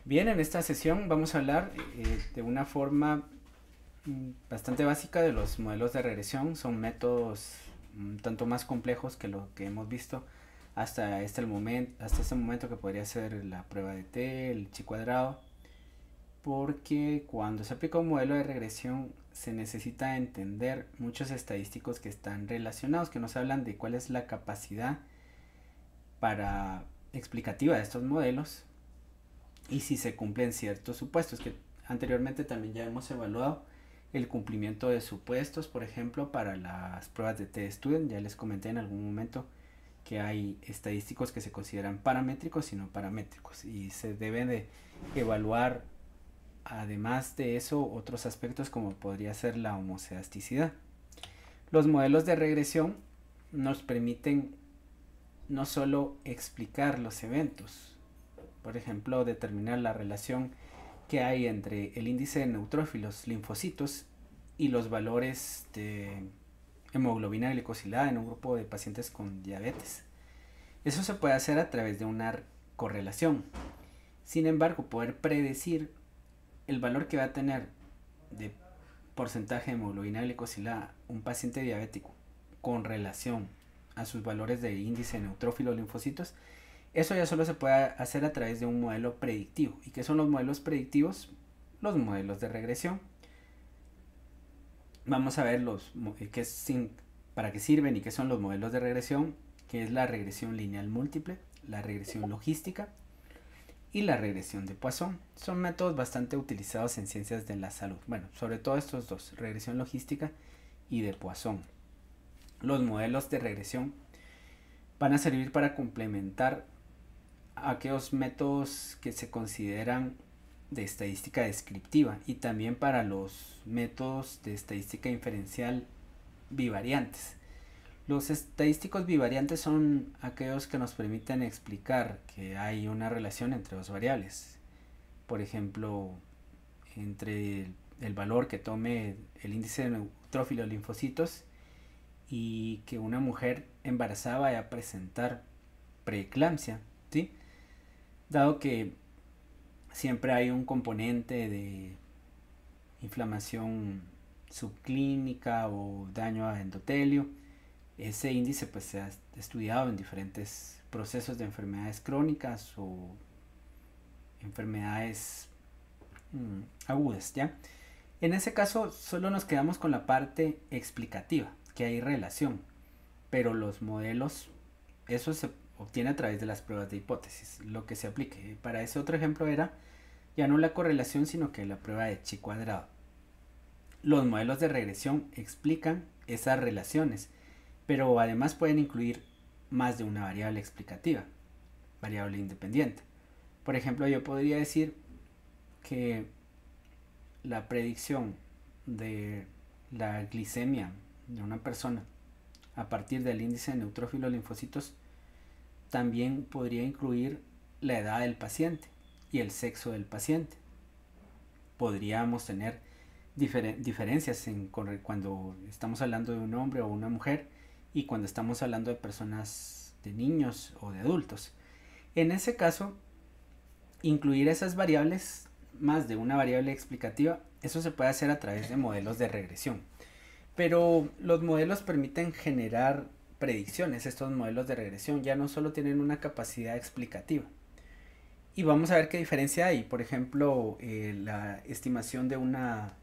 Bien, en esta sesión vamos a hablar de una forma bastante básica de los modelos de regresión. Son métodos un tanto más complejos que lo que hemos visto hasta este momento, que podría ser la prueba de T, el chi cuadrado, porque cuando se aplica un modelo de regresión se necesita entender muchos estadísticos que están relacionados, que nos hablan de cuál es la capacidad para explicativa de estos modelos y si se cumplen ciertos supuestos, que anteriormente también ya hemos evaluado el cumplimiento de supuestos, por ejemplo, para las pruebas de T-Student. Ya les comenté en algún momento que hay estadísticos que se consideran paramétricos y no paramétricos, y se deben de evaluar, además de eso, otros aspectos como podría ser la homoscedasticidad. Los modelos de regresión nos permiten no solo explicar los eventos, por ejemplo, determinar la relación que hay entre el índice de neutrófilos linfocitos y los valores de hemoglobina glicosilada en un grupo de pacientes con diabetes. Eso se puede hacer a través de una correlación. Sin embargo, poder predecir el valor que va a tener de porcentaje de hemoglobina glicosilada un paciente diabético con relación a sus valores de índice de neutrófilos linfocitos, eso ya solo se puede hacer a través de un modelo predictivo. ¿Y qué son los modelos predictivos? Los modelos de regresión. Vamos a ver para qué sirven y qué son los modelos de regresión, que es la regresión lineal múltiple, la regresión logística y la regresión de Poisson. Son métodos bastante utilizados en ciencias de la salud. Bueno, sobre todo estos dos, regresión logística y de Poisson. Los modelos de regresión van a servir para complementar aquellos métodos que se consideran de estadística descriptiva y también para los métodos de estadística inferencial bivariantes. Los estadísticos bivariantes son aquellos que nos permiten explicar que hay una relación entre dos variables. Por ejemplo, entre el valor que tome el índice de neutrófilos linfocitos y que una mujer embarazada vaya a presentar preeclampsia, ¿sí? Dado que siempre hay un componente de inflamación subclínica o daño a endotelio, ese índice pues se ha estudiado en diferentes procesos de enfermedades crónicas o enfermedades agudas, ¿ya? En ese caso solo nos quedamos con la parte explicativa, que hay relación, pero los modelos, eso se obtiene a través de las pruebas de hipótesis, lo que se aplique. Para ese otro ejemplo era ya no la correlación, sino que la prueba de chi cuadrado. Los modelos de regresión explican esas relaciones, pero además pueden incluir más de una variable explicativa, variable independiente. Por ejemplo, yo podría decir que la predicción de la glicemia de una persona a partir del índice de neutrófilos linfocitos también podría incluir la edad del paciente y el sexo del paciente. Podríamos tener diferencias cuando estamos hablando de un hombre o una mujer y cuando estamos hablando de personas, de niños o de adultos. En ese caso, incluir esas variables, más de una variable explicativa, eso se puede hacer a través de modelos de regresión. Pero los modelos permiten generar predicciones. Estos modelos de regresión ya no solo tienen una capacidad explicativa. Y vamos a ver qué diferencia hay. Por ejemplo, la estimación de una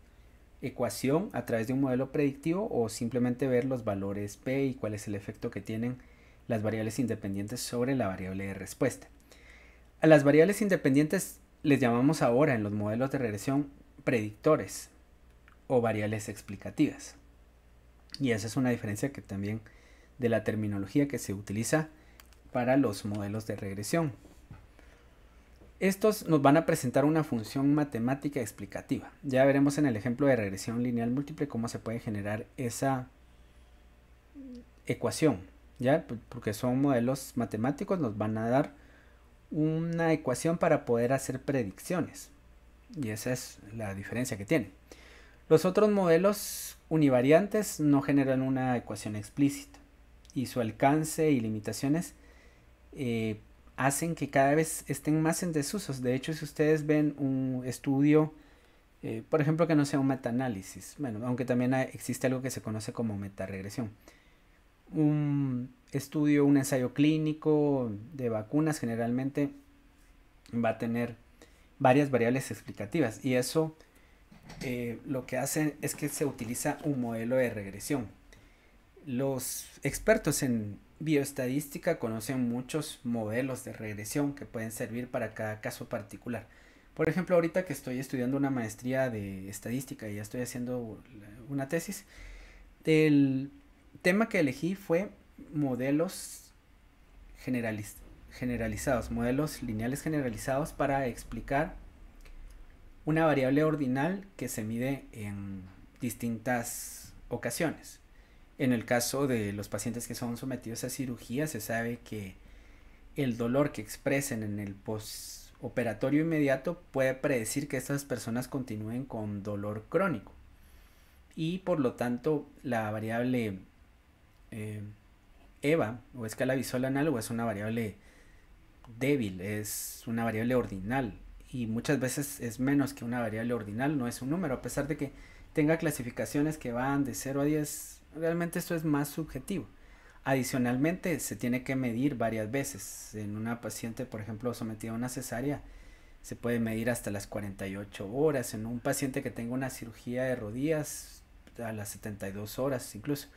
ecuación a través de un modelo predictivo, o simplemente ver los valores P y cuál es el efecto que tienen las variables independientes sobre la variable de respuesta. A las variables independientes les llamamos ahora en los modelos de regresión predictores o variables explicativas. Y esa es una diferencia que también de la terminología que se utiliza para los modelos de regresión. Estos nos van a presentar una función matemática explicativa. Ya veremos en el ejemplo de regresión lineal múltiple cómo se puede generar esa ecuación, ¿ya? Porque son modelos matemáticos, nos van a dar una ecuación para poder hacer predicciones. Y esa es la diferencia que tienen. Los otros modelos univariantes no generan una ecuación explícita y su alcance y limitaciones hacen que cada vez estén más en desusos. De hecho, si ustedes ven un estudio, por ejemplo, que no sea un metaanálisis, bueno, aunque también existe algo que se conoce como metaregresión, un estudio, un ensayo clínico de vacunas generalmente va a tener varias variables explicativas y eso lo que hace es que se utiliza un modelo de regresión. Los expertos en bioestadística conocen muchos modelos de regresión que pueden servir para cada caso particular. Por ejemplo, ahorita que estoy estudiando una maestría de estadística y ya estoy haciendo una tesis, el tema que elegí fue modelos generalizados, modelos lineales generalizados para explicar una variable ordinal que se mide en distintas ocasiones. En el caso de los pacientes que son sometidos a cirugía, se sabe que el dolor que expresen en el postoperatorio inmediato puede predecir que estas personas continúen con dolor crónico. Y por lo tanto, la variable EVA o escala visual análoga es una variable débil, es una variable ordinal y muchas veces es menos que una variable ordinal, no es un número, a pesar de que tenga clasificaciones que van de 0 a 10, realmente esto es más subjetivo. Adicionalmente, se tiene que medir varias veces. En una paciente, por ejemplo, sometida a una cesárea, se puede medir hasta las 48 horas. En un paciente que tenga una cirugía de rodillas, a las 72 horas incluso.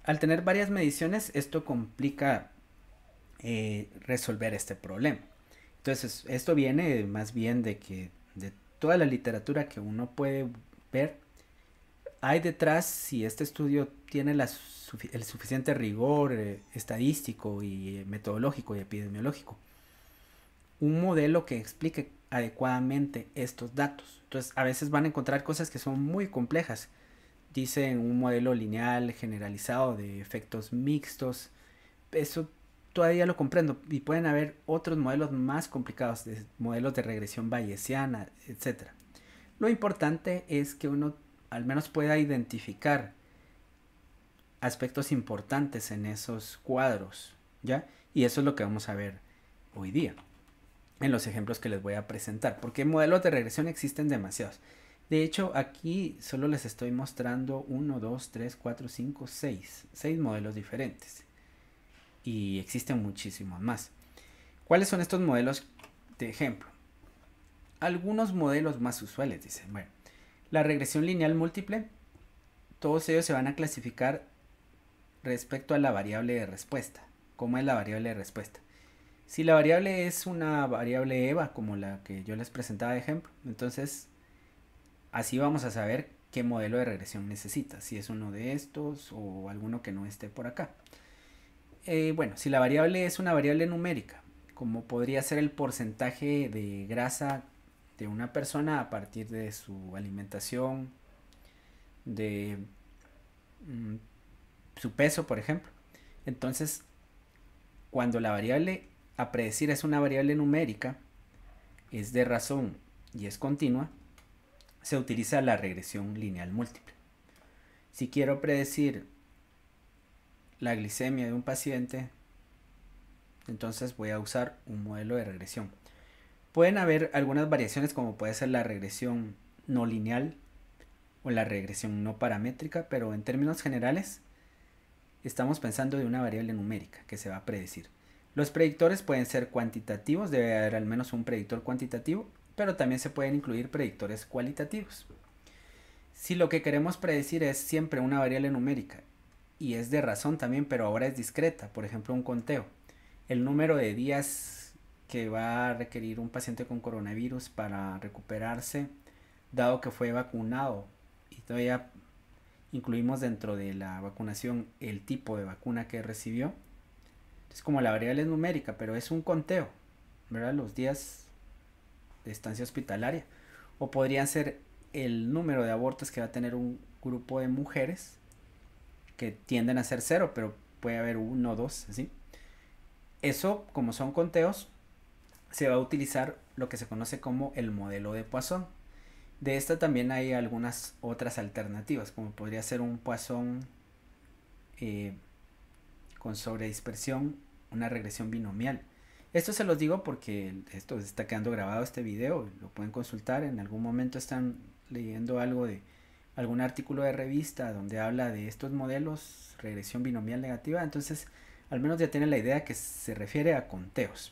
Al tener varias mediciones, esto complica resolver este problema. Entonces, esto viene más bien de que de toda la literatura que uno puede ver, hay detrás, si este estudio tiene el suficiente rigor estadístico y metodológico y epidemiológico, un modelo que explique adecuadamente estos datos. Entonces, a veces van a encontrar cosas que son muy complejas. Dicen un modelo lineal generalizado de efectos mixtos. Eso todavía lo comprendo. Y pueden haber otros modelos más complicados, de modelos de regresión bayesiana, etc. Lo importante es que uno al menos pueda identificar aspectos importantes en esos cuadros, ¿ya? Y eso es lo que vamos a ver hoy día en los ejemplos que les voy a presentar, porque modelos de regresión existen demasiados. De hecho, aquí solo les estoy mostrando 1, 2, 3, 4, 5, 6 modelos diferentes y existen muchísimos más. ¿Cuáles son estos modelos de ejemplo? Algunos modelos más usuales, dicen. Bueno, la regresión lineal múltiple, todos ellos se van a clasificar respecto a la variable de respuesta. ¿Cómo es la variable de respuesta? Si la variable es una variable EVA, como la que yo les presentaba de ejemplo, entonces así vamos a saber qué modelo de regresión necesita, si es uno de estos o alguno que no esté por acá. Bueno, si la variable es una variable numérica, como podría ser el porcentaje de grasa de una persona a partir de su alimentación, de su peso, por ejemplo. Entonces, cuando la variable a predecir es una variable numérica, es de razón y es continua, se utiliza la regresión lineal múltiple. Si quiero predecir la glicemia de un paciente, entonces voy a usar un modelo de regresión. Pueden haber algunas variaciones, como puede ser la regresión no lineal o la regresión no paramétrica, pero en términos generales estamos pensando de una variable numérica que se va a predecir. Los predictores pueden ser cuantitativos, debe haber al menos un predictor cuantitativo, pero también se pueden incluir predictores cualitativos. Si lo que queremos predecir es siempre una variable numérica y es de razón también, pero ahora es discreta, por ejemplo un conteo, el número de días que va a requerir un paciente con coronavirus para recuperarse, dado que fue vacunado, y todavía incluimos dentro de la vacunación el tipo de vacuna que recibió. Es como la variable es numérica, pero es un conteo, ¿verdad? Los días de estancia hospitalaria. O podrían ser el número de abortos que va a tener un grupo de mujeres que tienden a ser 0, pero puede haber 1 o 2, ¿sí? Eso, como son conteos, se va a utilizar lo que se conoce como el modelo de Poisson. De esta también hay algunas otras alternativas, como podría ser un Poisson con sobredispersión, una regresión binomial. Esto se los digo porque esto está quedando grabado este video, lo pueden consultar, en algún momento están leyendo algo de algún artículo de revista donde habla de estos modelos, regresión binomial negativa, entonces al menos ya tienen la idea que se refiere a conteos.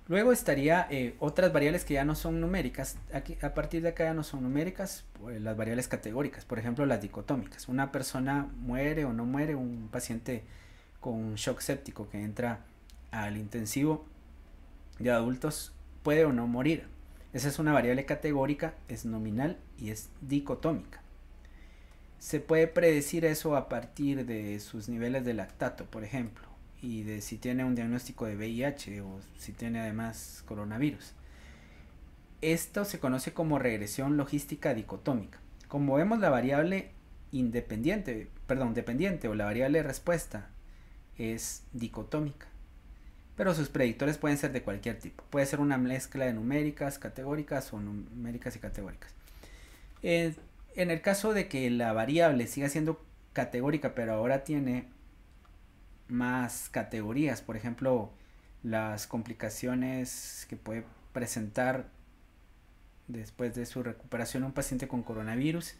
Luego estaría otras variables que ya no son numéricas. Aquí, a partir de acá ya no son numéricas, pues, las variables categóricas, por ejemplo las dicotómicas. Una persona muere o no muere, un paciente con shock séptico que entra al intensivo de adultos puede o no morir. Esa es una variable categórica, es nominal y es dicotómica. Se puede predecir eso a partir de sus niveles de lactato, por ejemplo, y de si tiene un diagnóstico de VIH o si tiene además coronavirus. Esto se conoce como regresión logística dicotómica. Como vemos, la variable dependiente o la variable respuesta es dicotómica, pero sus predictores pueden ser de cualquier tipo. Puede ser una mezcla de numéricas, categóricas o numéricas y categóricas. En el caso de que la variable siga siendo categórica, pero ahora tiene más categorías, por ejemplo, las complicaciones que puede presentar después de su recuperación un paciente con coronavirus,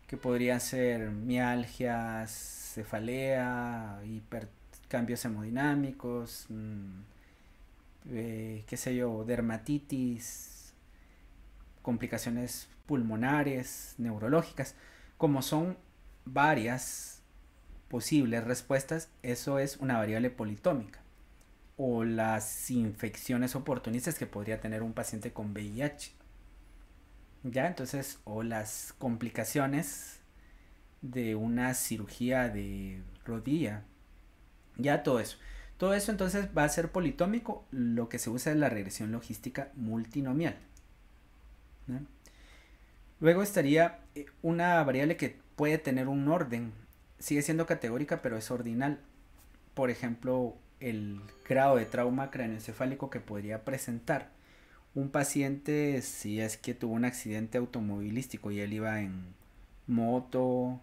que podrían ser mialgias, cefalea, cambios hemodinámicos, qué sé yo, dermatitis, complicaciones pulmonares, neurológicas. Como son varias posibles respuestas, eso es una variable politómica. O las infecciones oportunistas que podría tener un paciente con VIH. Ya, entonces, o las complicaciones de una cirugía de rodilla. Ya, todo eso. Todo eso entonces va a ser politómico. Lo que se usa es la regresión logística multinomial. ¿No? Luego estaría una variable que puede tener un orden. Sigue siendo categórica, pero es ordinal. Por ejemplo, el grado de trauma craneoencefálico que podría presentar un paciente si es que tuvo un accidente automovilístico y él iba en moto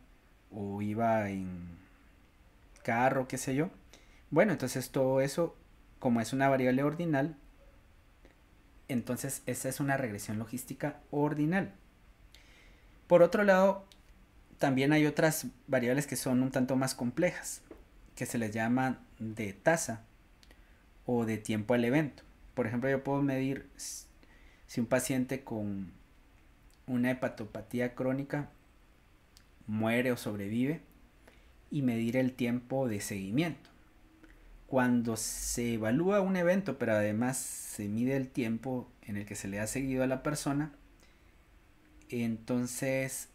o iba en carro, qué sé yo. Bueno, entonces todo eso, como es una variable ordinal, entonces esa es una regresión logística ordinal. Por otro lado, también hay otras variables que son un tanto más complejas, que se les llama de tasa o de tiempo al evento. Por ejemplo, yo puedo medir si un paciente con una hepatopatía crónica muere o sobrevive y medir el tiempo de seguimiento. Cuando se evalúa un evento, pero además se mide el tiempo en el que se le ha seguido a la persona, entonces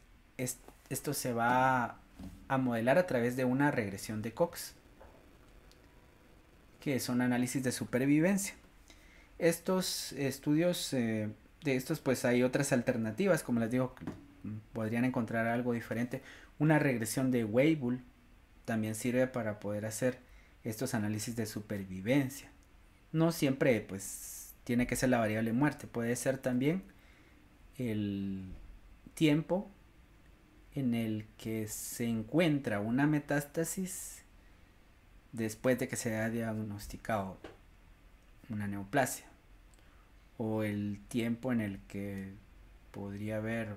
esto se va a modelar a través de una regresión de Cox, que son análisis de supervivencia. Estos estudios de estos, pues hay otras alternativas, como les digo, podrían encontrar algo diferente. Una regresión de Weibull también sirve para poder hacer estos análisis de supervivencia. No siempre pues tiene que ser la variable muerte, puede ser también el tiempo en el que se encuentra una metástasis después de que se haya diagnosticado una neoplasia, o el tiempo en el que podría haber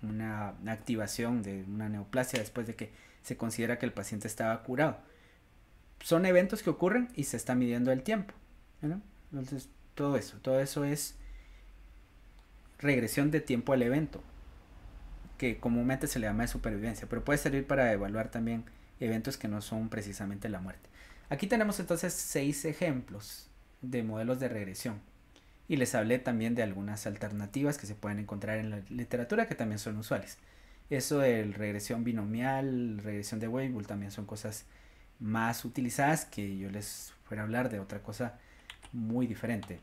una activación de una neoplasia después de que se considera que el paciente estaba curado. Son eventos que ocurren y se está midiendo el tiempo, ¿no? Entonces todo eso es regresión de tiempo al evento, que comúnmente se le llama de supervivencia, pero puede servir para evaluar también eventos que no son precisamente la muerte. Aquí tenemos entonces 6 ejemplos de modelos de regresión y les hablé también de algunas alternativas que se pueden encontrar en la literatura que también son usuales. Eso de regresión binomial, regresión de Weibull también son cosas más utilizadas, que yo les fuera a hablar de otra cosa muy diferente.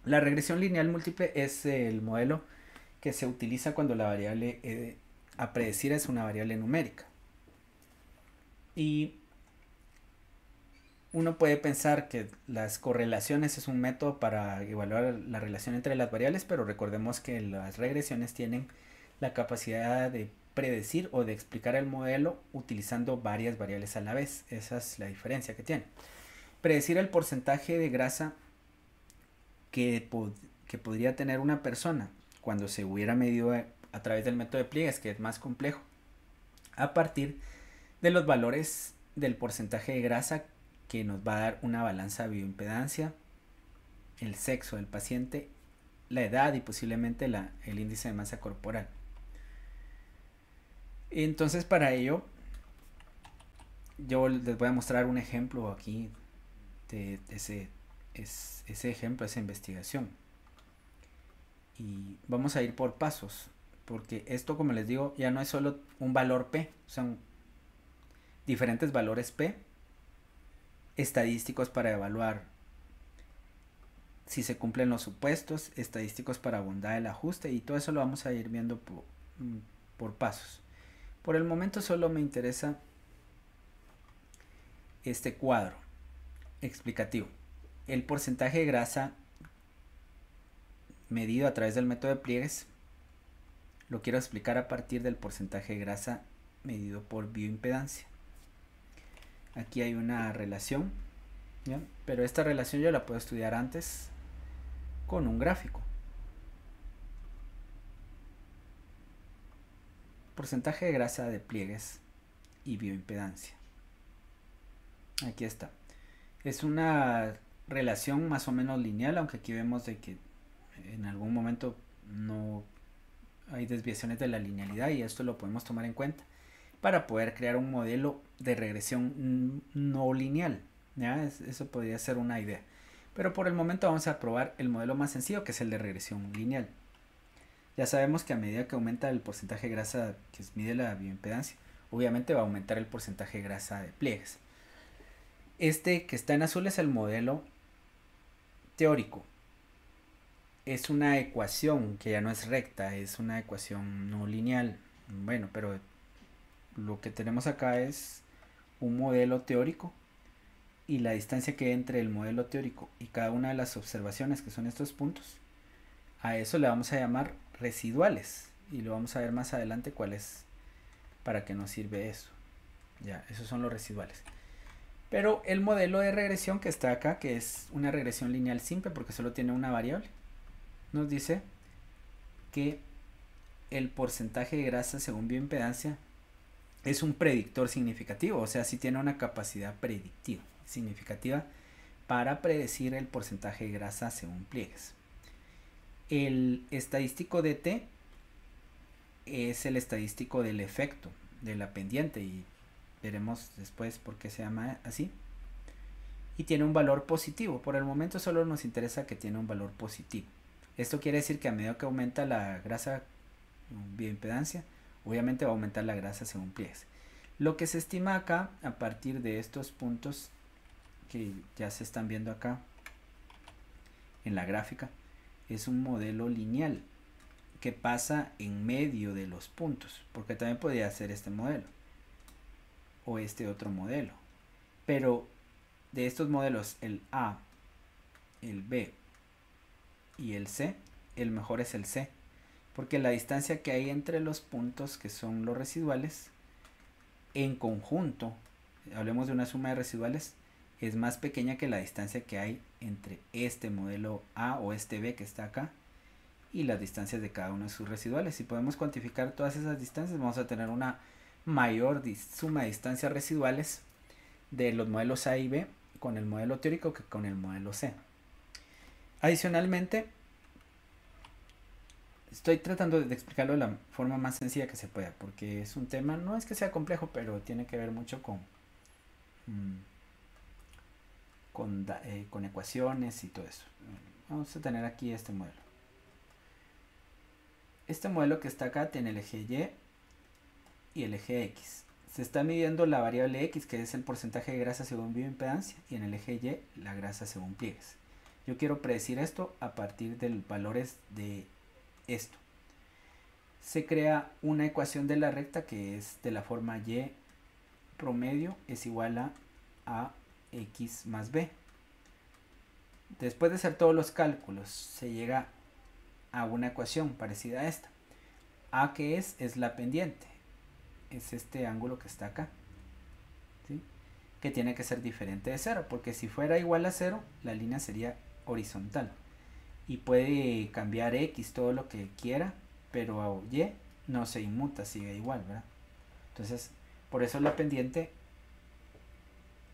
La regresión lineal múltiple es el modelo que se utiliza cuando la variable a predecir es una variable numérica. Y uno puede pensar que las correlaciones es un método para evaluar la relación entre las variables, pero recordemos que las regresiones tienen la capacidad de predecir o de explicar el modelo utilizando varias variables a la vez. Esa es la diferencia que tiene. predecir el porcentaje de grasa que podría tener una persona cuando se hubiera medido a través del método de pliegues, que es más complejo, a partir de los valores del porcentaje de grasa que nos va a dar una balanza de bioimpedancia, el sexo del paciente, la edad y posiblemente el índice de masa corporal. Entonces, para ello yo les voy a mostrar un ejemplo aquí de ese ejemplo, esa investigación, y vamos a ir por pasos, porque esto, como les digo, ya no es solo un valor P, son diferentes valores P estadísticos para evaluar si se cumplen los supuestos, estadísticos para bondad del ajuste, y todo eso lo vamos a ir viendo por pasos. Por el momento solo me interesa este cuadro explicativo. El porcentaje de grasa medido a través del método de pliegues lo quiero explicar a partir del porcentaje de grasa medido por bioimpedancia. Aquí hay una relación, ¿ya? Pero esta relación yo la puedo estudiar antes con un gráfico. Porcentaje de grasa de pliegues y bioimpedancia. Aquí está. Es una relación más o menos lineal, aunque aquí vemos de que en algún momento no hay desviaciones de la linealidad, y esto lo podemos tomar en cuenta para poder crear un modelo de regresión no lineal, ¿ya? Eso podría ser una idea, pero por el momento vamos a probar el modelo más sencillo, que es el de regresión lineal. Ya sabemos que a medida que aumenta el porcentaje de grasa que mide la bioimpedancia, obviamente va a aumentar el porcentaje de grasa de pliegues. Este que está en azul es el modelo teórico. Es una ecuación que ya no es recta, es una ecuación no lineal. Bueno, pero lo que tenemos acá es un modelo teórico, y la distancia que hay entre el modelo teórico y cada una de las observaciones, que son estos puntos, a eso le vamos a llamar residuales, y lo vamos a ver más adelante cuál es, para qué nos sirve eso. Ya, esos son los residuales. Pero el modelo de regresión que está acá, que es una regresión lineal simple porque solo tiene una variable, nos dice que el porcentaje de grasa según bioimpedancia es un predictor significativo, o sea, sí tiene una capacidad predictiva significativa para predecir el porcentaje de grasa según pliegues. El estadístico de T es el estadístico del efecto de la pendiente, y veremos después por qué se llama así, y tiene un valor positivo. Por el momento solo nos interesa que tiene un valor positivo. Esto quiere decir que a medida que aumenta la grasa bioimpedancia, obviamente va a aumentar la grasa según pliegues. Lo que se estima acá, a partir de estos puntos que ya se están viendo acá en la gráfica, es un modelo lineal que pasa en medio de los puntos, porque también podría ser este modelo o este otro modelo, pero de estos modelos, el A, el B y el C, el mejor es el C, porque la distancia que hay entre los puntos, que son los residuales, en conjunto, hablemos de una suma de residuales, es más pequeña que la distancia que hay entre este modelo A o este B que está acá y las distancias de cada uno de sus residuales. Si podemos cuantificar todas esas distancias, vamos a tener una mayor suma de distancias residuales de los modelos A y B con el modelo teórico que con el modelo C. Adicionalmente, estoy tratando de explicarlo de la forma más sencilla que se pueda, porque es un tema, no es que sea complejo, pero tiene que ver mucho con ecuaciones y todo eso. Vamos a tener aquí este modelo. Este modelo que está acá tiene el eje Y y el eje X. Se está midiendo la variable X, que es el porcentaje de grasa según bioimpedancia, y en el eje Y la grasa según pliegues. Yo quiero predecir esto a partir de los valores de esto. Se crea una ecuación de la recta que es de la forma Y promedio es igual a X más B. Después de hacer todos los cálculos, se llega a una ecuación parecida a esta. A, que es la pendiente, es este ángulo que está acá, ¿sí? que tiene que ser diferente de 0, porque si fuera igual a 0, la línea sería horizontal. Y puede cambiar X todo lo que quiera, pero Y no se inmuta, sigue igual, ¿verdad? Entonces, por eso la pendiente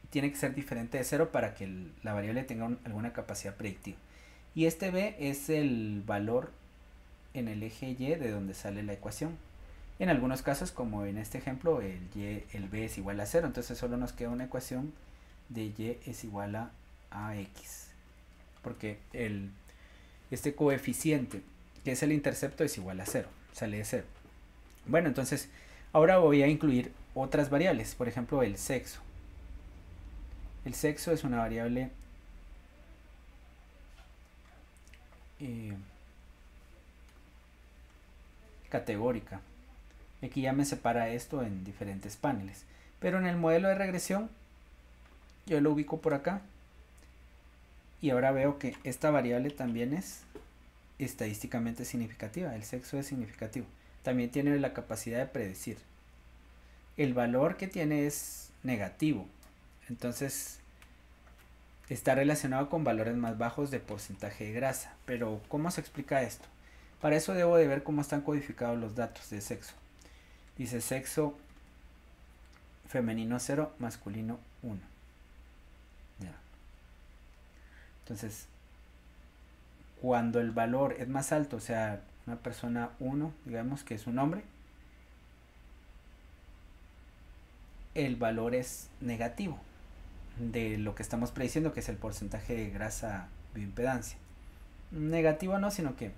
tiene que ser diferente de 0 para que la variable tenga alguna capacidad predictiva. Y este B es el valor en el eje Y de donde sale la ecuación. En algunos casos, como en este ejemplo, el B es igual a 0, entonces solo nos queda una ecuación de Y es igual a X, porque este coeficiente, que es el intercepto, es igual a 0, sale de 0. Bueno, entonces ahora voy a incluir otras variables, por ejemplo el sexo. El sexo es una variable categórica. Aquí ya me separa esto en diferentes paneles, pero en el modelo de regresión yo lo ubico por acá y ahora veo que esta variable también es estadísticamente significativa. El sexo es significativo, también tiene la capacidad de predecir. El valor que tiene es negativo, entonces está relacionado con valores más bajos de porcentaje de grasa. Pero ¿cómo se explica esto? Para eso debo de ver cómo están codificados los datos de sexo. Dice sexo femenino 0, masculino 1. Ya. Entonces, cuando el valor es más alto, o sea, una persona 1, digamos que es un hombre, el valor es negativo de lo que estamos prediciendo, que es el porcentaje de grasa bioimpedancia. Negativo no, sino que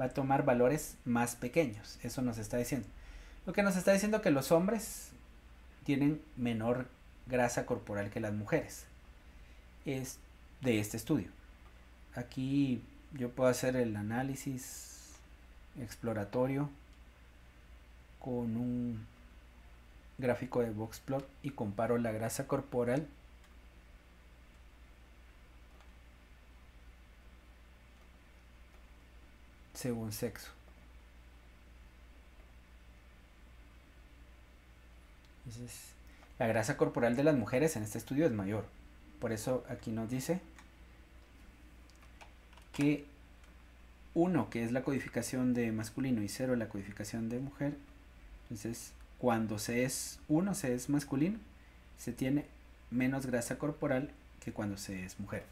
va a tomar valores más pequeños. Eso nos está diciendo. Lo que nos está diciendo que los hombres tienen menor grasa corporal que las mujeres. Es de este estudio. Aquí yo puedo hacer el análisis exploratorio con un gráfico de boxplot y comparo la grasa corporal según sexo. Entonces, la grasa corporal de las mujeres en este estudio es mayor. Por eso aquí nos dice que 1, que es la codificación de masculino, y 0 la codificación de mujer. Entonces, cuando se es 1, se es masculino, se tiene menos grasa corporal que cuando se es mujer.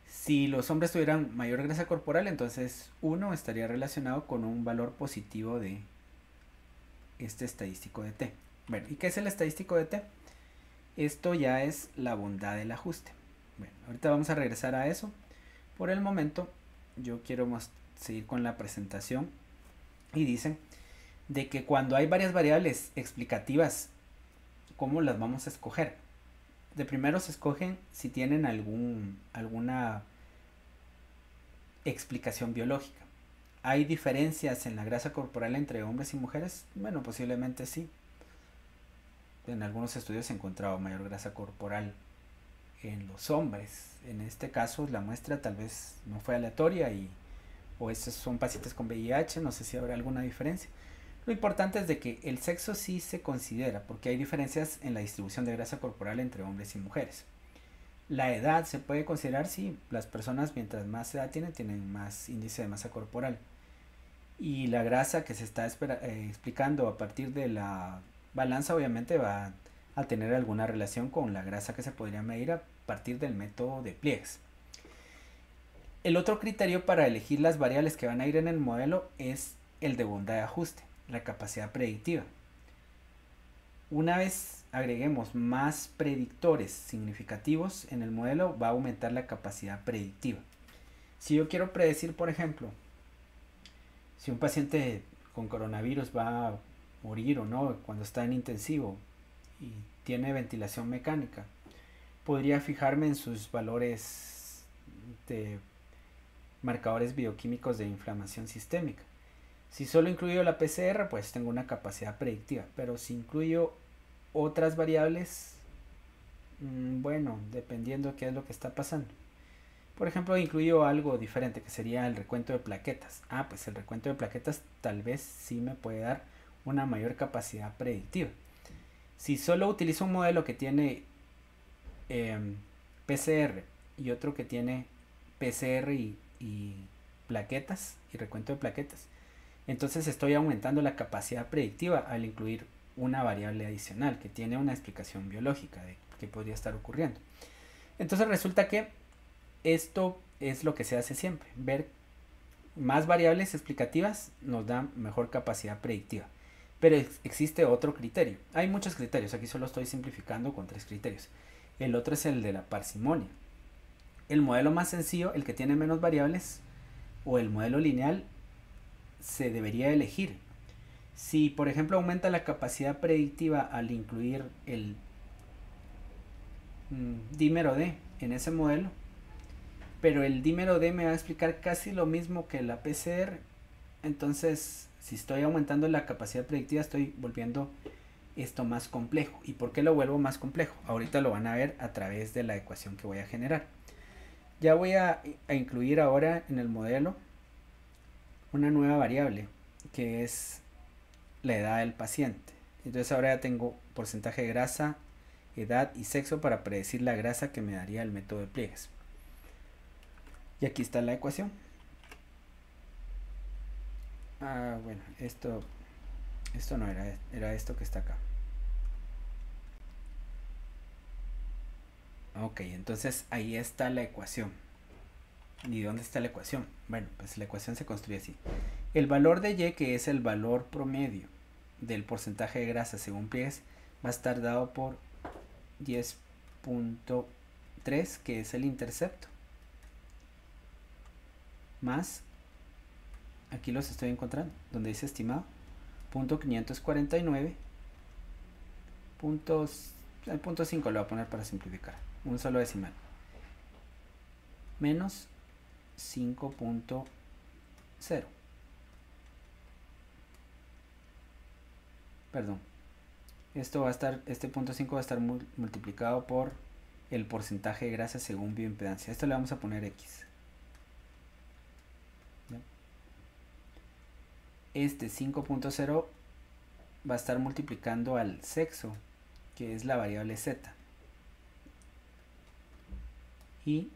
Si los hombres tuvieran mayor grasa corporal, entonces 1 estaría relacionado con un valor positivo de este estadístico de T. Bueno, ¿y qué es el estadístico de T? Esto ya es la bondad del ajuste. Bueno, ahorita vamos a regresar a eso. Por el momento, yo quiero seguir con la presentación. Y dicen de que cuando hay varias variables explicativas, ¿cómo las vamos a escoger? De primero se escogen si tienen alguna explicación biológica. ¿Hay diferencias en la grasa corporal entre hombres y mujeres? Bueno, posiblemente sí. En algunos estudios se ha encontrado mayor grasa corporal en los hombres. En este caso la muestra tal vez no fue aleatoria o estos son pacientes con VIH, no sé si habrá alguna diferencia. Lo importante es de que el sexo sí se considera porque hay diferencias en la distribución de grasa corporal entre hombres y mujeres. La edad se puede considerar, sí, las personas mientras más edad tienen más índice de masa corporal. Y la grasa que se está explicando a partir de la balanza obviamente va a tener alguna relación con la grasa que se podría medir a partir del método de Pliegues. El otro criterio para elegir las variables que van a ir en el modelo es el de bondad de ajuste, la capacidad predictiva. Una vez agreguemos más predictores significativos en el modelo, va a aumentar la capacidad predictiva. Si yo quiero predecir, por ejemplo, si un paciente con coronavirus va a morir o no cuando está en intensivo y tiene ventilación mecánica, podría fijarme en sus valores de marcadores bioquímicos de inflamación sistémica. Si solo incluyo la PCR, pues tengo una capacidad predictiva, pero si incluyo otras variables, bueno, dependiendo de qué es lo que está pasando. Por ejemplo, incluyo algo diferente que sería el recuento de plaquetas. Pues el recuento de plaquetas tal vez sí me puede dar una mayor capacidad predictiva. Si solo utilizo un modelo que tiene PCR y otro que tiene PCR y plaquetas y recuento de plaquetas, entonces estoy aumentando la capacidad predictiva al incluir una variable adicional que tiene una explicación biológica de qué podría estar ocurriendo. Entonces resulta que esto es lo que se hace siempre. Ver más variables explicativas nos da mejor capacidad predictiva. Pero existe otro criterio. Hay muchos criterios. Aquí solo estoy simplificando con 3 criterios. El otro es el de la parsimonia. El modelo más sencillo, el que tiene menos variables, o el modelo lineal, se debería elegir. Si, por ejemplo, aumenta la capacidad predictiva al incluir el dímero D en ese modelo, pero el dímero D me va a explicar casi lo mismo que la PCR, entonces si estoy aumentando la capacidad predictiva estoy volviendo esto más complejo. ¿Y por qué lo vuelvo más complejo? Ahorita lo van a ver a través de la ecuación que voy a generar. Ya voy a incluir ahora en el modelo una nueva variable que es la edad del paciente. Entonces ahora ya tengo porcentaje de grasa, edad y sexo para predecir la grasa que me daría el método de pliegues. Y aquí está la ecuación. Bueno, esto no era esto que está acá. Ok, entonces ahí está la ecuación. ¿Y dónde está la ecuación? Bueno, pues la ecuación se construye así. El valor de Y, que es el valor promedio del porcentaje de grasa según pliegues, va a estar dado por 10.3, que es el intercepto, más, aquí los estoy encontrando, donde dice estimado, .549, el punto 5 lo voy a poner para simplificar, un solo decimal, menos 5.0. Perdón, esto va a estar, este punto 5 va a estar multiplicado por el porcentaje de grasa según bioimpedancia. Esto le vamos a poner X. Este 5.0 va a estar multiplicando al sexo, que es la variable Z. Y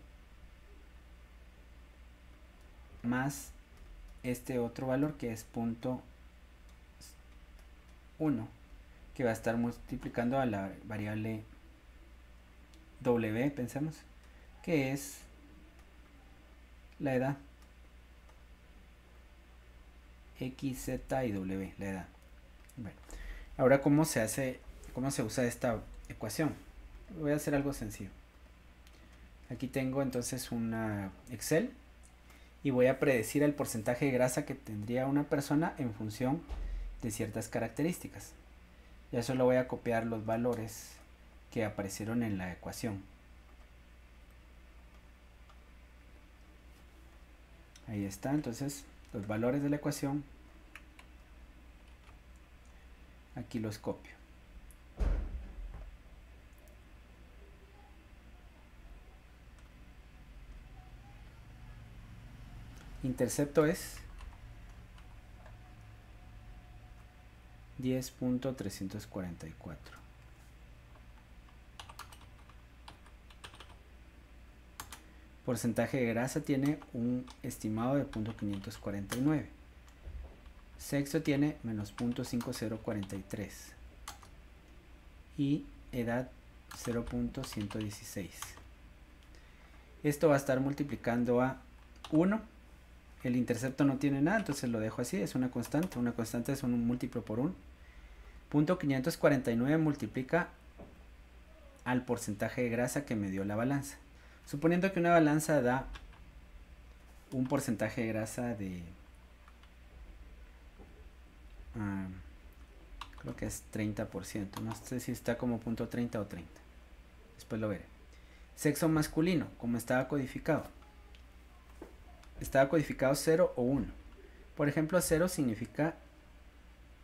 más este otro valor que es .1, que va a estar multiplicando a la variable W, pensemos, que es la edad. X, Z y W, la edad. Bueno, ahora cómo se usa esta ecuación. Voy a hacer algo sencillo. Aquí tengo entonces una Excel y voy a predecir el porcentaje de grasa que tendría una persona en función de ciertas características. Ya solo voy a copiar los valores que aparecieron en la ecuación. Ahí está, entonces los valores de la ecuación, aquí los copio. Intercepto es 10.344. Porcentaje de grasa tiene un estimado de 0.549. Sexo tiene menos 0.5043. Y edad 0.116. Esto va a estar multiplicando a 1. El intercepto no tiene nada, entonces lo dejo así, es una constante. Una constante es un múltiplo por 1. 0.549 multiplica al porcentaje de grasa que me dio la balanza. Suponiendo que una balanza da un porcentaje de grasa de creo que es 30%, no sé si está como 0.30 o 30, después lo veré. Sexo masculino, como estaba codificado 0 o 1. Por ejemplo, 0 significa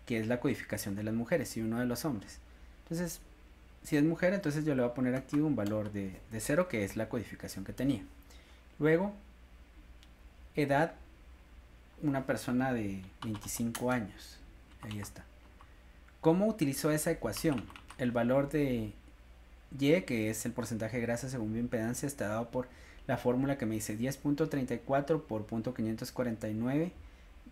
que es la codificación de las mujeres y 1 de los hombres. Entonces, si es mujer, entonces yo le voy a poner aquí un valor de 0, que es la codificación que tenía. Luego, edad, una persona de 25 años. Ahí está. ¿Cómo utilizó esa ecuación? el valor de Y, que es el porcentaje de grasa según bioimpedancia, está dado por la fórmula que me dice 10.34 por 0.549,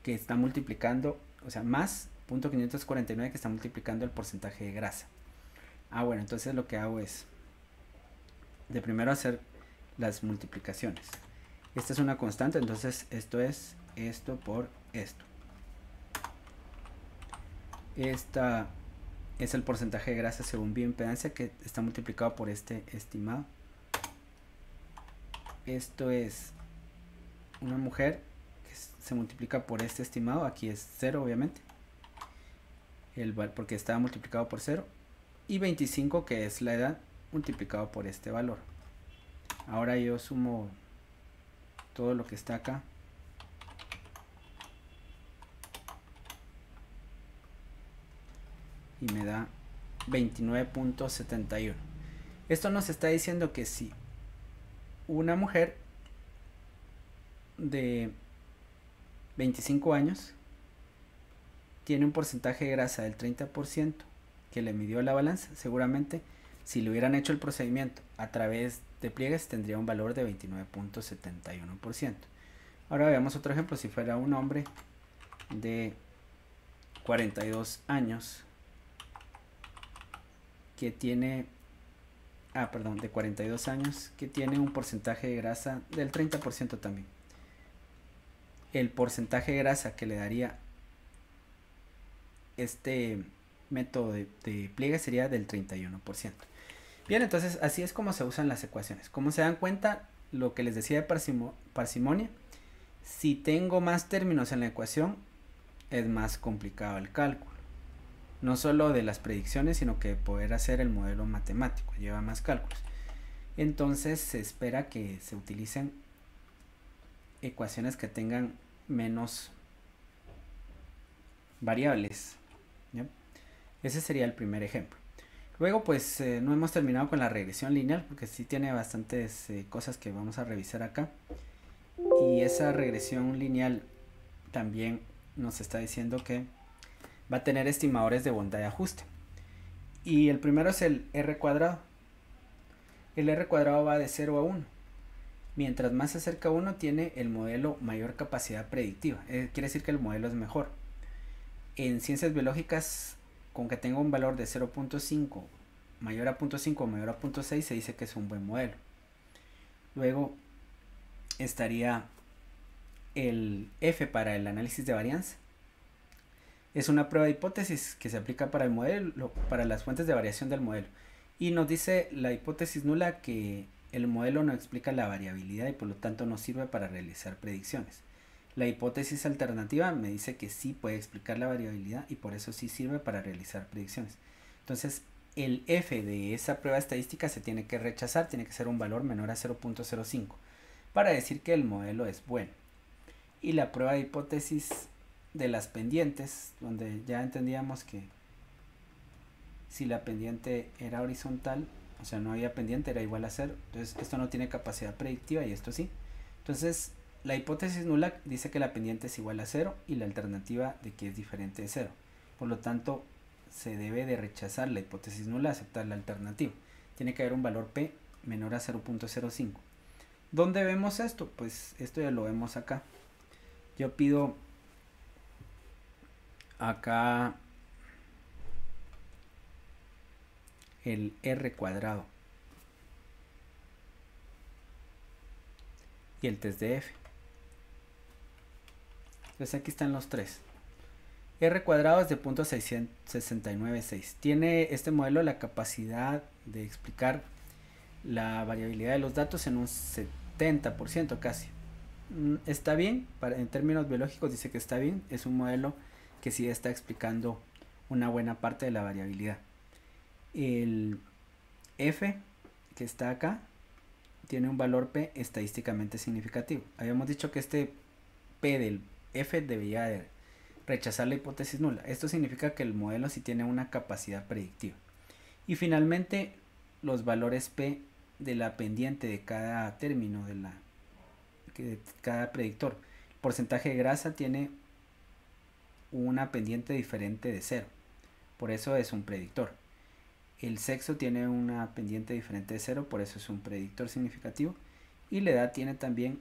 que está multiplicando, o sea, más 0.549 que está multiplicando el porcentaje de grasa. Bueno, entonces lo que hago es de primero hacer las multiplicaciones. Esta es una constante, entonces esto es esto por esto. Esta es el porcentaje de grasa según bioimpedancia, que está multiplicado por este estimado. Esto es una mujer que se multiplica por este estimado. Aquí es 0 obviamente, porque estaba multiplicado por 0. Y 25, que es la edad, multiplicado por este valor. Ahora yo sumo todo lo que está acá. Y me da 29.71. Esto nos está diciendo que si una mujer de 25 años tiene un porcentaje de grasa del 30% que le midió la balanza, seguramente si le hubieran hecho el procedimiento a través de pliegues tendría un valor de 29.71%. Ahora veamos otro ejemplo. Si fuera un hombre de 42 años que tiene de 42 años que tiene un porcentaje de grasa del 30% también. El porcentaje de grasa que le daría este método de pliegue sería del 31%. Bien, entonces así es como se usan las ecuaciones. Como se dan cuenta, lo que les decía de parsimonia, si tengo más términos en la ecuación, es más complicado el cálculo. No solo de las predicciones, sino que poder hacer el modelo matemático lleva más cálculos. Entonces se espera que se utilicen ecuaciones que tengan menos variables, ¿ya? Ese sería el primer ejemplo. Luego pues no hemos terminado con la regresión lineal, porque sí tiene bastantes cosas que vamos a revisar acá. Y esa regresión lineal también nos está diciendo que va a tener estimadores de bondad de ajuste. Y el primero es el R cuadrado. El R cuadrado va de 0 a 1. Mientras más se acerca a 1, tiene el modelo mayor capacidad predictiva. Quiere decir que el modelo es mejor. En ciencias biológicas, con que tenga un valor de 0.5 mayor a 0.5 o mayor a 0.6, se dice que es un buen modelo. Luego estaría el F para el análisis de varianza. Es una prueba de hipótesis que se aplica para el modelo, para las fuentes de variación del modelo. Y nos dice la hipótesis nula que el modelo no explica la variabilidad y por lo tanto no sirve para realizar predicciones. La hipótesis alternativa me dice que sí puede explicar la variabilidad y por eso sí sirve para realizar predicciones. Entonces el F de esa prueba estadística se tiene que rechazar, tiene que ser un valor menor a 0.05 para decir que el modelo es bueno. Y la prueba de hipótesis de las pendientes, donde ya entendíamos que si la pendiente era horizontal, o sea no había pendiente, era igual a 0, entonces esto no tiene capacidad predictiva y esto sí. Entonces la hipótesis nula dice que la pendiente es igual a 0 y la alternativa de que es diferente de 0. Por lo tanto, se debe de rechazar la hipótesis nula, aceptar la alternativa. Tiene que haber un valor P menor a 0.05. ¿Dónde vemos esto? Pues esto ya lo vemos acá. Yo pido acá el R cuadrado y el test de F. Entonces aquí están los tres. R cuadrado es de 0.696. Tiene este modelo la capacidad de explicar la variabilidad de los datos en un 70% casi. Está bien, en términos biológicos dice que está bien. Es un modelo que sí está explicando una buena parte de la variabilidad. El F que está acá tiene un valor P estadísticamente significativo. Habíamos dicho que este P del F debía de rechazar la hipótesis nula. Esto significa que el modelo sí tiene una capacidad predictiva. Y finalmente los valores P de la pendiente de cada término de cada predictor. El porcentaje de grasa tiene una pendiente diferente de 0. Por eso es un predictor. El sexo tiene una pendiente diferente de 0, por eso es un predictor significativo. Y la edad tiene también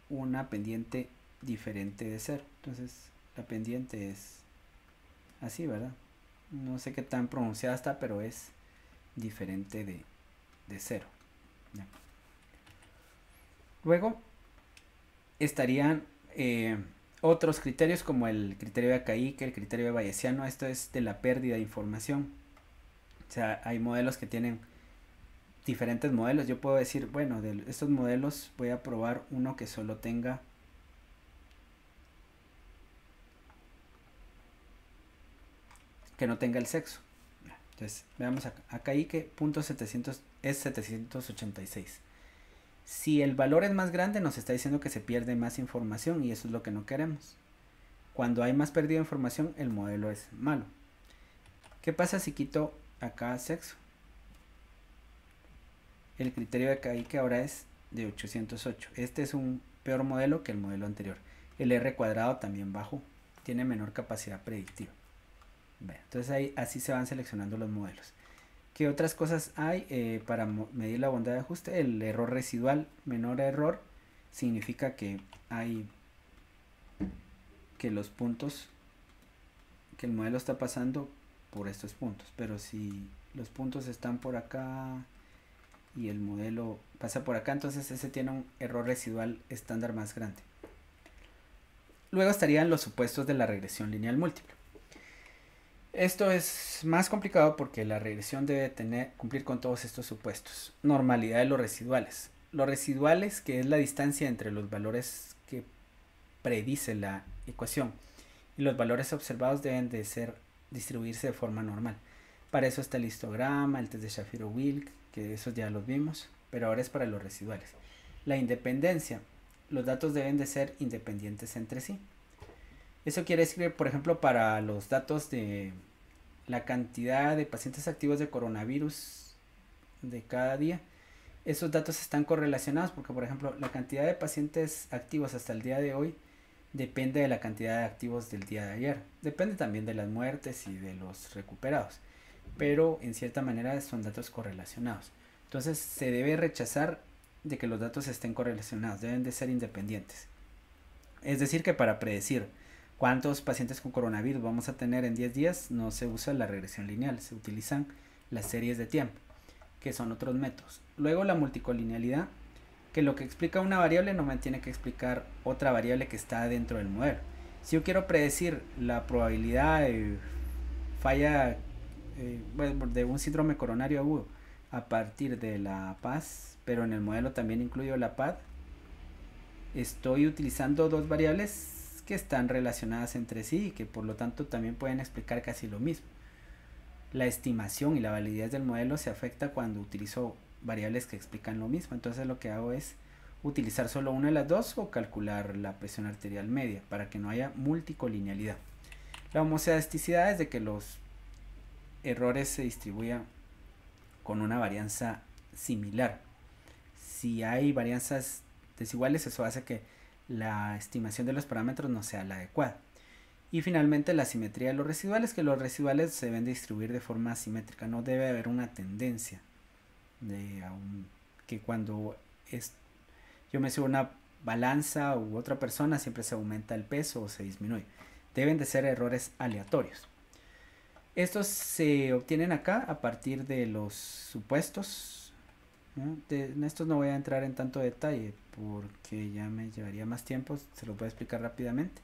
una pendiente diferente de 0. Entonces la pendiente es así, ¿verdad? No sé qué tan pronunciada está, pero es diferente de 0. ¿Ya? Luego estarían otros criterios como el criterio de Akaike, el criterio de Bayesiano. Esto es de la pérdida de información. O sea, hay modelos que tienen diferentes modelos. Yo puedo decir, bueno, de estos modelos voy a probar uno que solo tenga que no tenga el sexo. Entonces, veamos acá. Akaike punto 700 es 786. Si el valor es más grande, nos está diciendo que se pierde más información y eso es lo que no queremos. Cuando hay más pérdida de información, el modelo es malo. ¿Qué pasa si quito acá sexo? El criterio de Akaike ahora es de 808. Este es un peor modelo que el modelo anterior. El R cuadrado también bajó. Tiene menor capacidad predictiva. Entonces ahí así se van seleccionando los modelos. ¿Qué otras cosas hay para medir la bondad de ajuste? El error residual, menor error, significa que hay que los puntos, que el modelo está pasando por estos puntos. Pero si los puntos están por acá y el modelo pasa por acá, entonces ese tiene un error residual estándar más grande. Luego estarían los supuestos de la regresión lineal múltiple. Esto es más complicado porque la regresión debe cumplir con todos estos supuestos. Normalidad de los residuales. Los residuales, que es la distancia entre los valores que predice la ecuación y los valores observados, deben de distribuirse de forma normal. Para eso está el histograma, el test de Shapiro-Wilk, que esos ya los vimos, pero ahora es para los residuales. La independencia. Los datos deben de ser independientes entre sí. Eso quiere decir que, por ejemplo, para los datos de la cantidad de pacientes activos de coronavirus de cada día, esos datos están correlacionados porque, por ejemplo, la cantidad de pacientes activos hasta el día de hoy depende de la cantidad de activos del día de ayer. Depende también de las muertes y de los recuperados, pero en cierta manera son datos correlacionados. Entonces se debe rechazar de que los datos estén correlacionados, deben de ser independientes. Es decir, que para predecir cuántos pacientes con coronavirus vamos a tener en 10 días, no se usa la regresión lineal, se utilizan las series de tiempo, que son otros métodos. Luego la multicolinealidad, que lo que explica una variable no me tiene que explicar otra variable que está dentro del modelo. Si yo quiero predecir la probabilidad de falla de un síndrome coronario agudo a partir de la PAS, pero en el modelo también incluyo la PAD, estoy utilizando dos variables que están relacionadas entre sí y que por lo tanto también pueden explicar casi lo mismo. La estimación y la validez del modelo se afecta cuando utilizo variables que explican lo mismo. Entonces lo que hago es utilizar solo una de las dos o calcular la presión arterial media para que no haya multicolinealidad. La homozeisticidad es de que los errores se distribuyan con una varianza similar. Si hay varianzas desiguales, eso hace que la estimación de los parámetros no sea la adecuada. Y finalmente la simetría de los residuales, que los residuales se deben distribuir de forma simétrica. No debe haber una tendencia de que cuando yo me subo una balanza u otra persona siempre se aumenta el peso o se disminuye. Deben de ser errores aleatorios. Estos se obtienen acá a partir de los supuestos, ¿no? En estos no voy a entrar en tanto detalle porque ya me llevaría más tiempo, se los voy a explicar rápidamente.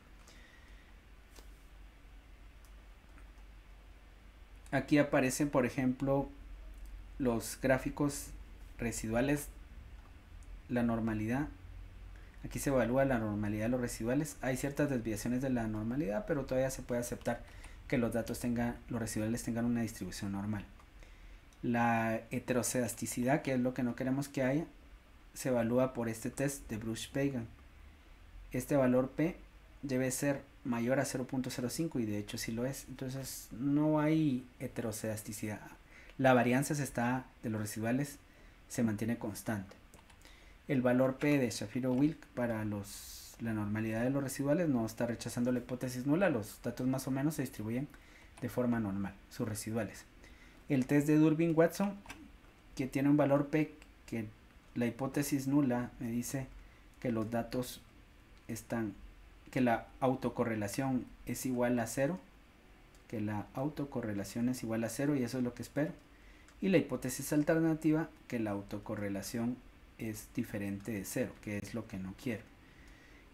Aquí aparecen, por ejemplo, los gráficos residuales, la normalidad. Aquí se evalúa la normalidad de los residuales. Hay ciertas desviaciones de la normalidad, pero todavía se puede aceptar que los residuales tengan una distribución normal. La heterocedasticidad, que es lo que no queremos que haya, se evalúa por este test de Bruch-Pagan. Este valor P debe ser mayor a 0.05 y de hecho sí lo es. Entonces no hay heterocedasticidad. La varianza de los residuales se mantiene constante. El valor P de Shapiro-Wilk para la normalidad de los residuales no está rechazando la hipótesis nula. Los datos más o menos se distribuyen de forma normal, sus residuales. el test de Durbin-Watson, que tiene un valor P, que la hipótesis nula me dice que los datos están, que la autocorrelación es igual a 0, que la autocorrelación es igual a 0 y eso es lo que espero. Y la hipótesis alternativa, que la autocorrelación es diferente de 0, que es lo que no quiero.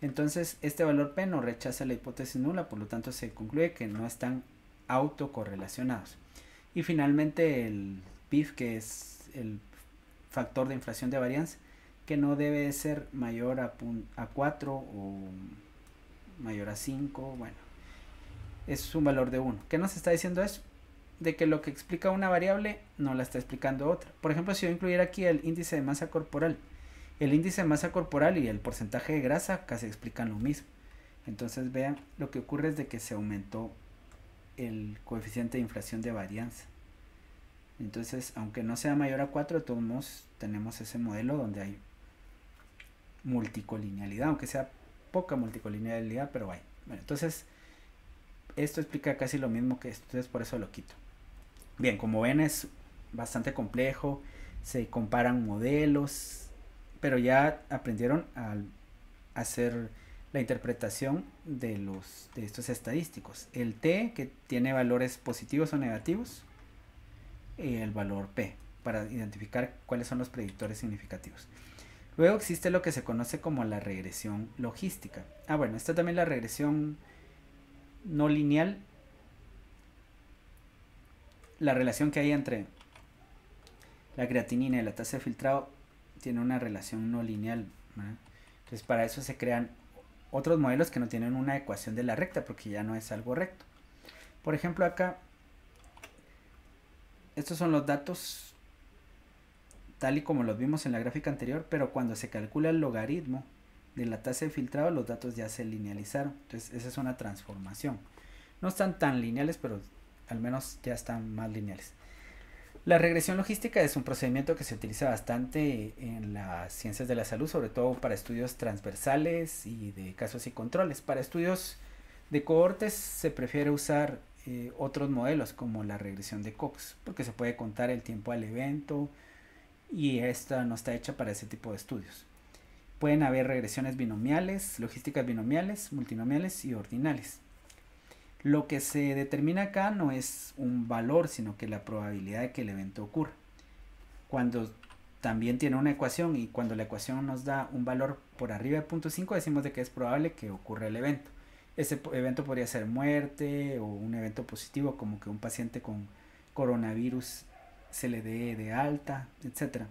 Entonces este valor P no rechaza la hipótesis nula, por lo tanto se concluye que no están autocorrelacionados. Y finalmente el PIF, que es el factor de inflación de varianza, que no debe ser mayor a 4 o mayor a 5, bueno, es un valor de 1. ¿Qué nos está diciendo eso? De que lo que explica una variable no la está explicando otra. Por ejemplo, si yo incluyera aquí el índice de masa corporal, el índice de masa corporal y el porcentaje de grasa casi explican lo mismo. Entonces vean, lo que ocurre es de que se aumentó el coeficiente de inflación de varianza. Entonces, aunque no sea mayor a 4, de todos modos tenemos ese modelo donde hay multicolinealidad, aunque sea poca multicolinealidad, pero hay. Bueno, entonces esto explica casi lo mismo que esto, entonces por eso lo quito. Bien, como ven es bastante complejo, se comparan modelos, pero ya aprendieron a hacer la interpretación de estos estadísticos. El T, que tiene valores positivos o negativos, y el valor P, para identificar cuáles son los predictores significativos. Luego existe lo que se conoce como la regresión logística. Bueno, esta también es la regresión no lineal. La relación que hay entre la creatinina y la tasa de filtrado tiene una relación no lineal, ¿verdad? Entonces para eso se crean otros modelos que no tienen una ecuación de la recta, porque ya no es algo recto. Por ejemplo, acá estos son los datos tal y como los vimos en la gráfica anterior, pero cuando se calcula el logaritmo de la tasa de filtrado, los datos ya se linealizaron. Entonces esa es una transformación. No están tan lineales, pero al menos ya están más lineales. La regresión logística es un procedimiento que se utiliza bastante en las ciencias de la salud, sobre todo para estudios transversales y de casos y controles. Para estudios de cohortes se prefiere usar otros modelos como la regresión de Cox, porque se puede contar el tiempo al evento y esta no está hecha para ese tipo de estudios. Pueden haber regresiones binomiales, logísticas binomiales, multinomiales y ordinales. Lo que se determina acá no es un valor, sino que la probabilidad de que el evento ocurra. Cuando también tiene una ecuación y cuando la ecuación nos da un valor por arriba de 0.5, decimos de que es probable que ocurra el evento. Ese evento podría ser muerte o un evento positivo, como que un paciente con coronavirus se le dé de alta, etc.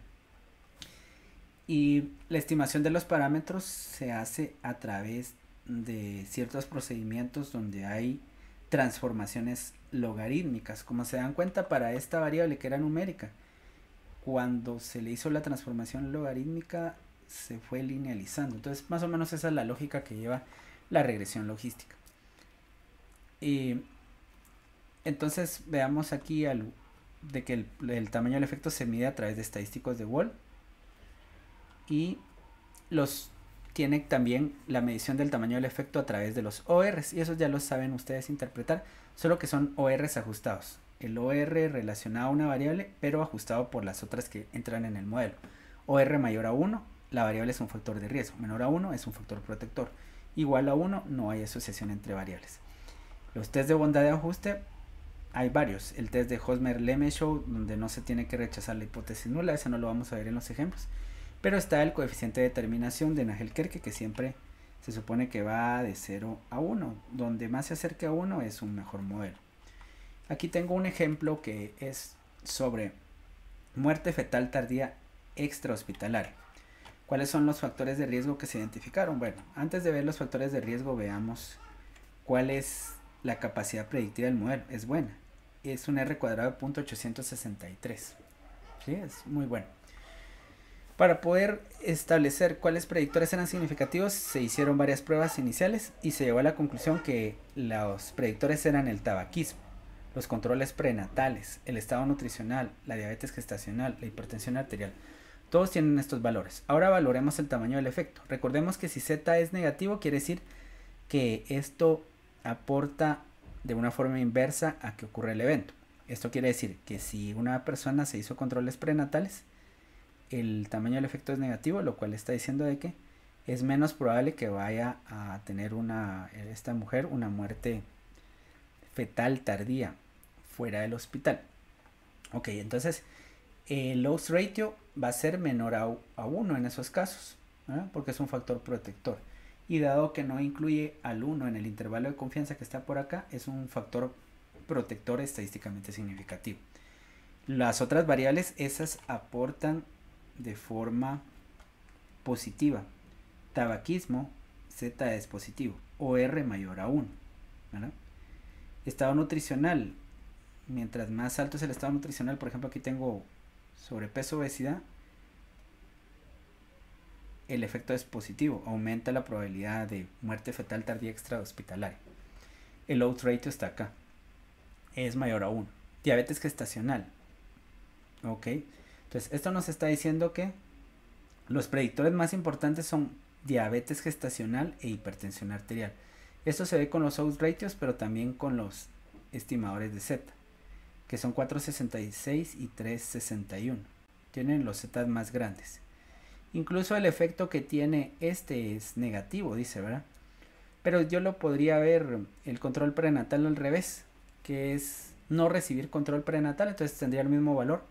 Y la estimación de los parámetros se hace a través de ciertos procedimientos donde hay transformaciones logarítmicas. Como se dan cuenta, para esta variable que era numérica, cuando se le hizo la transformación logarítmica se fue linealizando. Entonces más o menos esa es la lógica que lleva la regresión logística. Y entonces veamos aquí de que el tamaño del efecto se mide a través de estadísticos de Wall y tiene también la medición del tamaño del efecto a través de los ORs, y eso ya lo saben ustedes interpretar, solo que son ORs ajustados. El OR relacionado a una variable, pero ajustado por las otras que entran en el modelo. OR mayor a 1, la variable es un factor de riesgo. Menor a 1 es un factor protector. Igual a 1, no hay asociación entre variables. Los test de bondad de ajuste, hay varios. El test de Hosmer-Lemeshow, donde no se tiene que rechazar la hipótesis nula, ese no lo vamos a ver en los ejemplos. Pero está el coeficiente de determinación de Nagel-Kerke, que siempre se supone que va de 0 a 1. Donde más se acerque a 1 es un mejor modelo. Aquí tengo un ejemplo que es sobre muerte fetal tardía extrahospitalaria. ¿Cuáles son los factores de riesgo que se identificaron? Bueno, antes de ver los factores de riesgo, veamos cuál es la capacidad predictiva del modelo. Es buena. Es un R cuadrado de 0.863. ¿Sí? Es muy bueno. Para poder establecer cuáles predictores eran significativos, se hicieron varias pruebas iniciales y se llegó a la conclusión que los predictores eran el tabaquismo, los controles prenatales, el estado nutricional, la diabetes gestacional, la hipertensión arterial. Todos tienen estos valores. Ahora valoremos el tamaño del efecto. Recordemos que si Z es negativo, quiere decir que esto aporta de una forma inversa a que ocurra el evento. Esto quiere decir que si una persona se hizo controles prenatales, el tamaño del efecto es negativo, lo cual está diciendo de que es menos probable que vaya a tener esta mujer una muerte fetal tardía fuera del hospital. Ok, entonces el odds ratio va a ser menor a 1 en esos casos, ¿verdad? Porque es un factor protector. Y dado que no incluye al 1 en el intervalo de confianza que está por acá, es un factor protector estadísticamente significativo. Las otras variables, esas aportan de forma positiva. Tabaquismo, Z es positivo, OR mayor a 1, ¿verdad? Estado nutricional, mientras más alto es el estado nutricional, por ejemplo aquí tengo sobrepeso, obesidad, el efecto es positivo, aumenta la probabilidad de muerte fetal tardía extrahospitalaria. El odds ratio está acá, es mayor a 1. Diabetes gestacional, ok, entonces esto nos está diciendo que los predictores más importantes son diabetes gestacional e hipertensión arterial. Esto se ve con los odds ratios, pero también con los estimadores de Z, que son 4.66 y 3.61. Tienen los Z más grandes. Incluso el efecto que tiene este es negativo, dice, ¿verdad? Pero yo lo podría ver el control prenatal al revés, que es no recibir control prenatal, entonces tendría el mismo valor,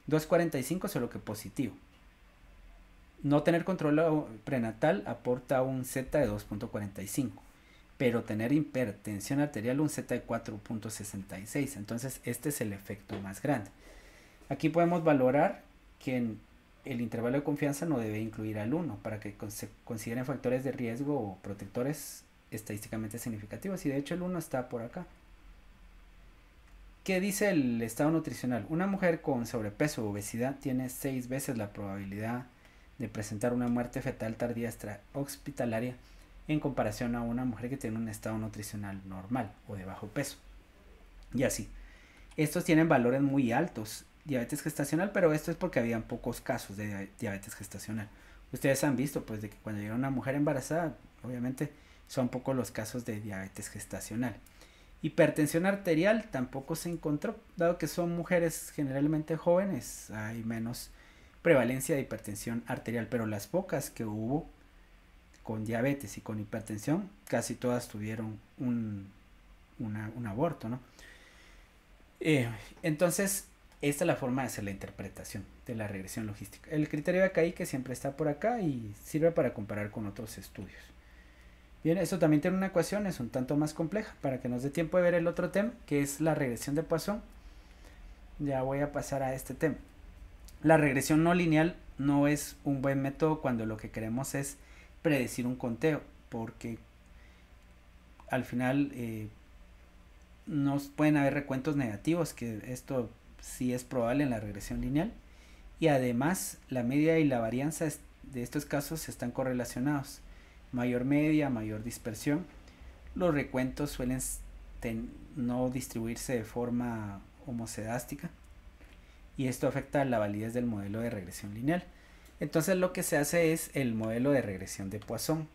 2.45, solo que positivo. No tener control prenatal aporta un Z de 2.45, pero tener hipertensión arterial un Z de 4.66, entonces este es el efecto más grande. Aquí podemos valorar que en el intervalo de confianza no debe incluir al 1 para que se consideren factores de riesgo o protectores estadísticamente significativos, y de hecho el 1 está por acá. ¿Qué dice el estado nutricional? Una mujer con sobrepeso o obesidad tiene 6 veces la probabilidad de presentar una muerte fetal tardía extrahospitalaria en comparación a una mujer que tiene un estado nutricional normal o de bajo peso. Y así. Estos tienen valores muy altos. Diabetes gestacional, pero esto es porque habían pocos casos de diabetes gestacional. Ustedes han visto pues de que cuando llega una mujer embarazada, obviamente son pocos los casos de diabetes gestacional. Hipertensión arterial tampoco se encontró, dado que son mujeres generalmente jóvenes, hay menos prevalencia de hipertensión arterial, pero las pocas que hubo con diabetes y con hipertensión, casi todas tuvieron un aborto, ¿no? Entonces, esta es la forma de hacer la interpretación de la regresión logística. El criterio de AKI, que siempre está por acá y sirve para comparar con otros estudios. Bien, esto también tiene una ecuación, es un tanto más compleja, para que nos dé tiempo de ver el otro tema, que es la regresión de Poisson. Ya voy a pasar a este tema. La regresión no lineal no es un buen método cuando lo que queremos es predecir un conteo, porque al final nos pueden haber recuentos negativos, que esto sí es probable en la regresión lineal, y además la media y la varianza de estos casos están correlacionados. Mayor media, mayor dispersión. Los recuentos suelen no distribuirse de forma homocedástica, y esto afecta la validez del modelo de regresión lineal. Entonces lo que se hace es el modelo de regresión de Poisson,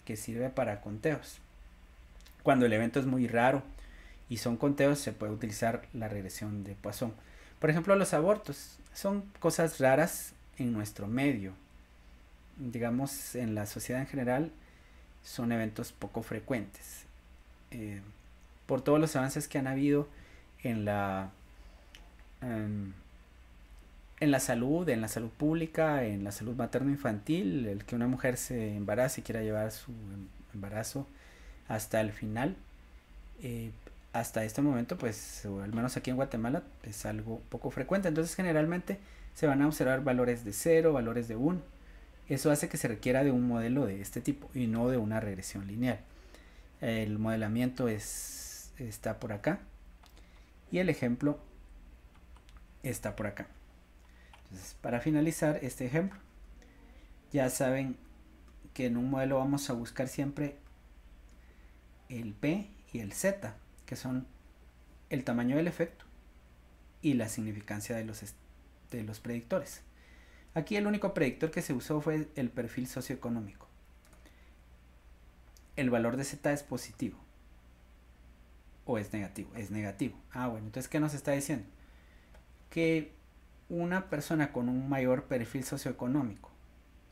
que sirve para conteos. Cuando el evento es muy raro y son conteos, se puede utilizar la regresión de Poisson. Por ejemplo, los abortos son cosas raras en nuestro medio. Digamos, en la sociedad en general son eventos poco frecuentes. Por todos los avances que han habido en la salud, en la salud pública, en la salud materno-infantil, el que una mujer se embarace y quiera llevar su embarazo hasta el final, hasta este momento, pues, o al menos aquí en Guatemala, es algo poco frecuente. Entonces, generalmente se van a observar valores de 0, valores de 1. Eso hace que se requiera de un modelo de este tipo y no de una regresión lineal. El modelamiento está por acá y el ejemplo está por acá. Entonces, para finalizar este ejemplo, ya saben que en un modelo vamos a buscar siempre el P y el Z, que son el tamaño del efecto y la significancia de los predictores. Aquí el único predictor que se usó fue el perfil socioeconómico. El valor de Z es positivo. o es negativo? Es negativo. Ah, bueno, entonces ¿qué nos está diciendo? Que una persona con un mayor perfil socioeconómico,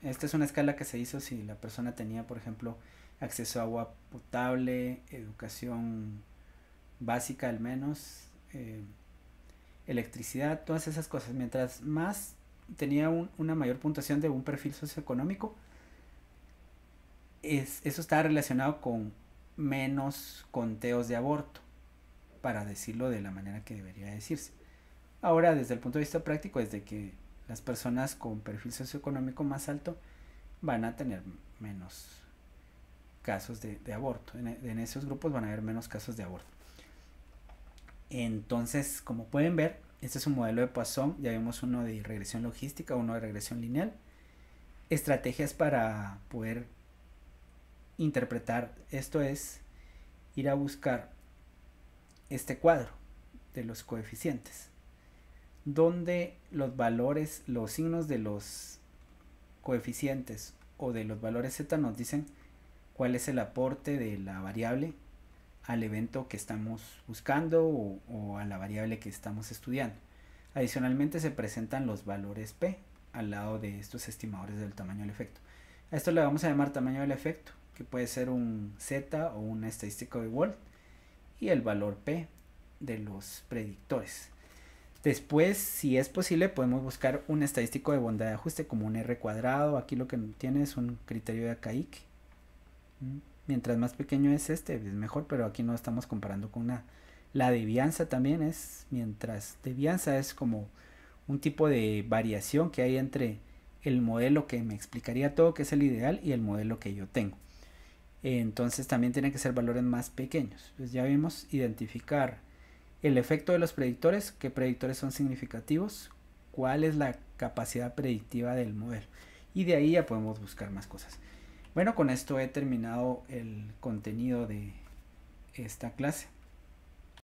esta es una escala que se hizo si la persona tenía, por ejemplo, acceso a agua potable, educación básica al menos, electricidad, todas esas cosas. Mientras más tenía una mayor puntuación de un perfil socioeconómico, eso está relacionado con menos conteos de aborto, para decirlo de la manera que debería decirse. Ahora, desde el punto de vista práctico, es de que las personas con perfil socioeconómico más alto van a tener menos casos de aborto. En esos grupos van a haber menos casos de aborto. Entonces, como pueden ver, este es un modelo de Poisson. Ya vimos uno de regresión logística, uno de regresión lineal. Estrategias para poder interpretar esto es ir a buscar este cuadro de los coeficientes, donde los valores, los signos de los coeficientes o de los valores z nos dicen cuál es el aporte de la variable al evento que estamos buscando o a la variable que estamos estudiando. Adicionalmente se presentan los valores P al lado de estos estimadores del tamaño del efecto. A esto le vamos a llamar tamaño del efecto, que puede ser un Z o una estadística de Wald, y el valor P de los predictores. Después, si es posible, podemos buscar un estadístico de bondad de ajuste como un R cuadrado. Aquí lo que tiene es un criterio de Akaike. Mientras más pequeño es este, es mejor, pero aquí no estamos comparando con una. La devianza también es, mientras devianza es como un tipo de variación que hay entre el modelo que me explicaría todo, que es el ideal, y el modelo que yo tengo. Entonces también tienen que ser valores más pequeños. Pues ya vimos identificar el efecto de los predictores, qué predictores son significativos, cuál es la capacidad predictiva del modelo. Y de ahí ya podemos buscar más cosas. Bueno, con esto he terminado el contenido de esta clase.